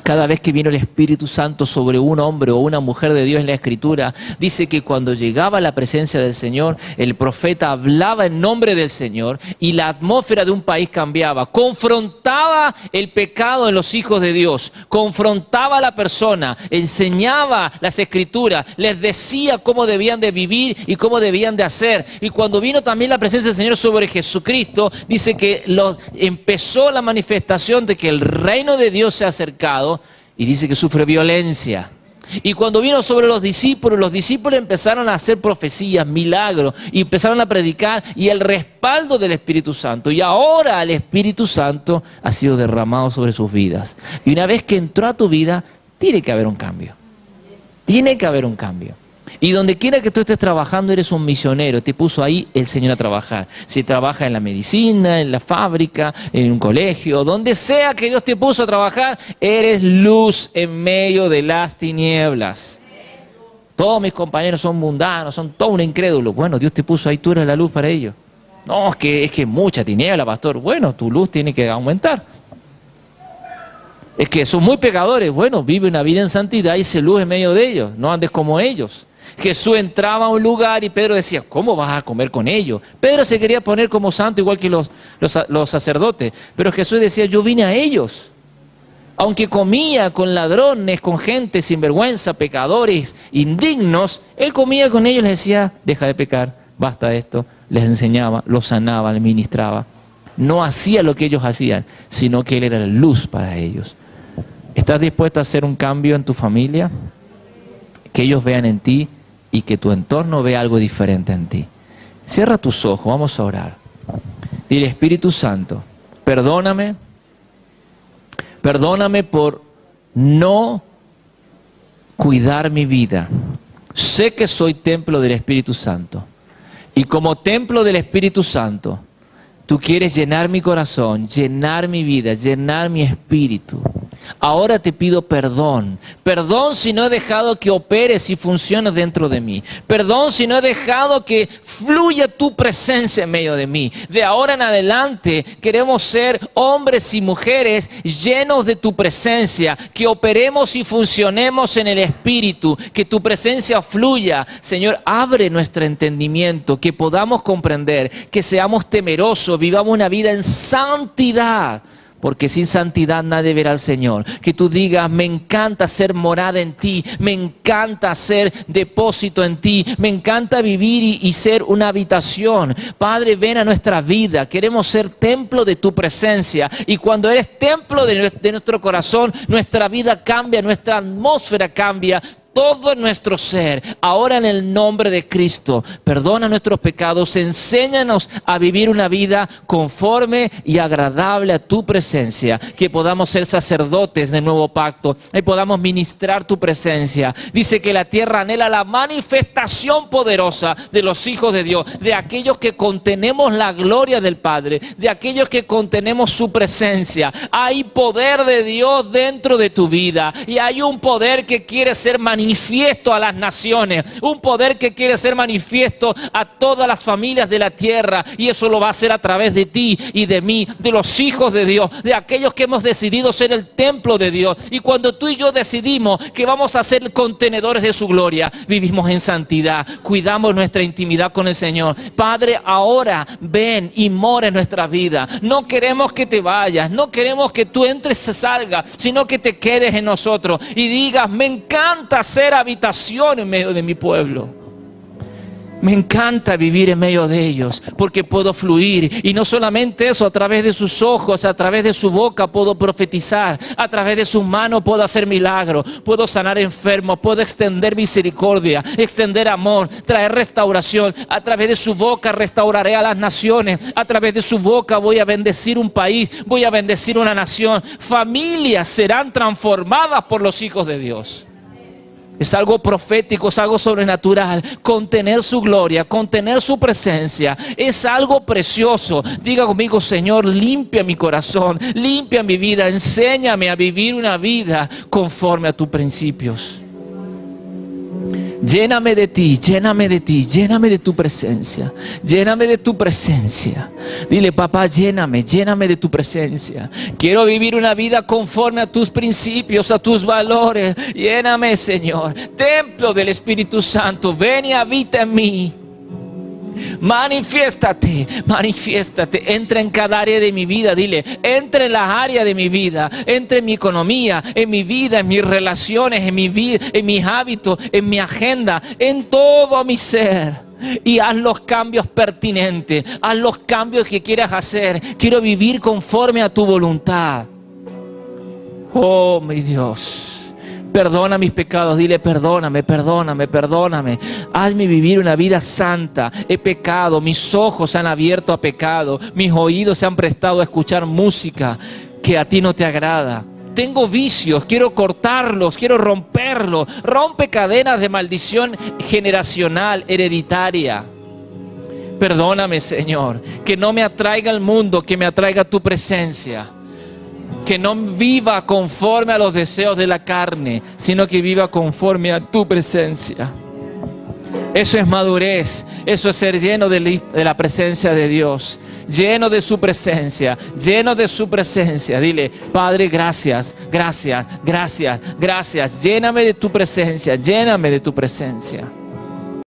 Cada vez que vino el Espíritu Santo sobre un hombre o una mujer de Dios en la Escritura, dice que cuando llegaba la presencia del Señor, el profeta hablaba en nombre del Señor y la atmósfera de un país cambiaba. Confrontaba el pecado en los hijos de Dios, confrontaba a la persona, enseñaba las Escrituras, les decía cómo debían de vivir y cómo debían de hacer. Y cuando vino también la presencia del Señor sobre Jesucristo, dice que empezó la manifestación de que el reino de Dios se ha acercado y dice que sufre violencia. Y cuando vino sobre los discípulos empezaron a hacer profecías, milagros, y empezaron a predicar, y el respaldo del Espíritu Santo. Y ahora el Espíritu Santo ha sido derramado sobre sus vidas. Y una vez que entró a tu vida, tiene que haber un cambio. Tiene que haber un cambio. Y donde quiera que tú estés trabajando, eres un misionero. Te puso ahí el Señor a trabajar. Si trabajas en la medicina, en la fábrica, en un colegio, donde sea que Dios te puso a trabajar, eres luz en medio de las tinieblas. Todos mis compañeros son mundanos, son todos un incrédulo. Bueno, Dios te puso ahí, tú eres la luz para ellos. No, es que mucha tiniebla, pastor. Bueno, tu luz tiene que aumentar. Es que son muy pecadores. Bueno, vive una vida en santidad y sé luz en medio de ellos. No andes como ellos. Jesús entraba a un lugar y Pedro decía, ¿cómo vas a comer con ellos? Pedro se quería poner como santo igual que los sacerdotes, pero Jesús decía, yo vine a ellos. Aunque comía con ladrones, con gente sin vergüenza, pecadores, indignos, él comía con ellos y les decía, deja de pecar, basta esto. Les enseñaba, los sanaba, les ministraba. No hacía lo que ellos hacían, sino que él era la luz para ellos. ¿Estás dispuesto a hacer un cambio en tu familia? Que ellos vean en ti y que tu entorno vea algo diferente en ti. Cierra tus ojos, vamos a orar. Dile, Espíritu Santo, perdóname por no cuidar mi vida. Sé que soy templo del Espíritu Santo. Y como templo del Espíritu Santo, tú quieres llenar mi corazón, llenar mi vida, llenar mi espíritu. Ahora te pido perdón. Perdón si no he dejado que operes y funciones dentro de mí. Perdón si no he dejado que fluya tu presencia en medio de mí. De ahora en adelante queremos ser hombres y mujeres llenos de tu presencia. Que operemos y funcionemos en el Espíritu. Que tu presencia fluya. Señor, abre nuestro entendimiento. Que podamos comprender. Que seamos temerosos. Vivamos una vida en santidad. Porque sin santidad nadie verá al Señor. Que tú digas, me encanta ser morada en ti, me encanta ser depósito en ti, me encanta vivir y ser una habitación. Padre, ven a nuestra vida, queremos ser templo de tu presencia. Y cuando eres templo de nuestro corazón, nuestra vida cambia, nuestra atmósfera cambia. Todo nuestro ser, ahora en el nombre de Cristo, perdona nuestros pecados, enséñanos a vivir una vida conforme y agradable a tu presencia, que podamos ser sacerdotes del nuevo pacto, y podamos ministrar tu presencia. Dice que la tierra anhela la manifestación poderosa de los hijos de Dios, de aquellos que contenemos la gloria del Padre, de aquellos que contenemos su presencia. Hay poder de Dios dentro de tu vida y hay un poder que quiere ser manifiesto a las naciones, un poder que quiere ser manifiesto a todas las familias de la tierra, y eso lo va a hacer a través de ti y de mí, de los hijos de Dios, de aquellos que hemos decidido ser el templo de Dios. Y cuando tú y yo decidimos que vamos a ser contenedores de su gloria, vivimos en santidad, cuidamos nuestra intimidad con el Señor. Padre, ahora ven y mora en nuestra vida. No queremos que te vayas, no queremos que tú entres y salgas, sino que te quedes en nosotros y digas, me encanta ser habitación en medio de mi pueblo. Me encanta vivir en medio de ellos porque puedo fluir, y no solamente eso, a través de sus ojos, a través de su boca puedo profetizar, a través de sus manos puedo hacer milagros, puedo sanar enfermos, puedo extender misericordia, extender amor, traer restauración. A través de su boca restauraré a las naciones, a través de su boca voy a bendecir un país, voy a bendecir una nación. Familias serán transformadas por los hijos de Dios. Es algo profético, es algo sobrenatural. Contener su gloria, contener su presencia, es algo precioso. Diga conmigo, Señor, limpia mi corazón, limpia mi vida, enséñame a vivir una vida conforme a tus principios. Lléname de ti, lléname de ti, lléname de tu presencia, lléname de tu presencia. Dile, papá, lléname de tu presencia. Quiero vivir una vida conforme a tus principios, a tus valores. Lléname, Señor. Templo del Espíritu Santo, ven y habita en mí. Manifiéstate, manifiéstate, entra en cada área de mi vida. Dile, entra en las áreas de mi vida, entra en mi economía, en mi vida, en mis relaciones, en mi vida, en mis hábitos, en mi agenda, en todo mi ser. Y haz los cambios pertinentes, haz los cambios que quieras hacer. Quiero vivir conforme a tu voluntad. Oh, mi Dios. Perdona mis pecados, dile perdóname, perdóname, perdóname. Hazme vivir una vida santa. He pecado, mis ojos se han abierto a pecado, mis oídos se han prestado a escuchar música que a ti no te agrada. Tengo vicios, quiero cortarlos, quiero romperlos. Rompe cadenas de maldición generacional, hereditaria. Perdóname, Señor, que no me atraiga el mundo, que me atraiga tu presencia. Que no viva conforme a los deseos de la carne, sino que viva conforme a tu presencia. Eso es madurez, eso es ser lleno de la presencia de Dios, lleno de su presencia, lleno de su presencia. Dile, Padre, gracias, gracias, gracias, gracias. Lléname de tu presencia, lléname de tu presencia.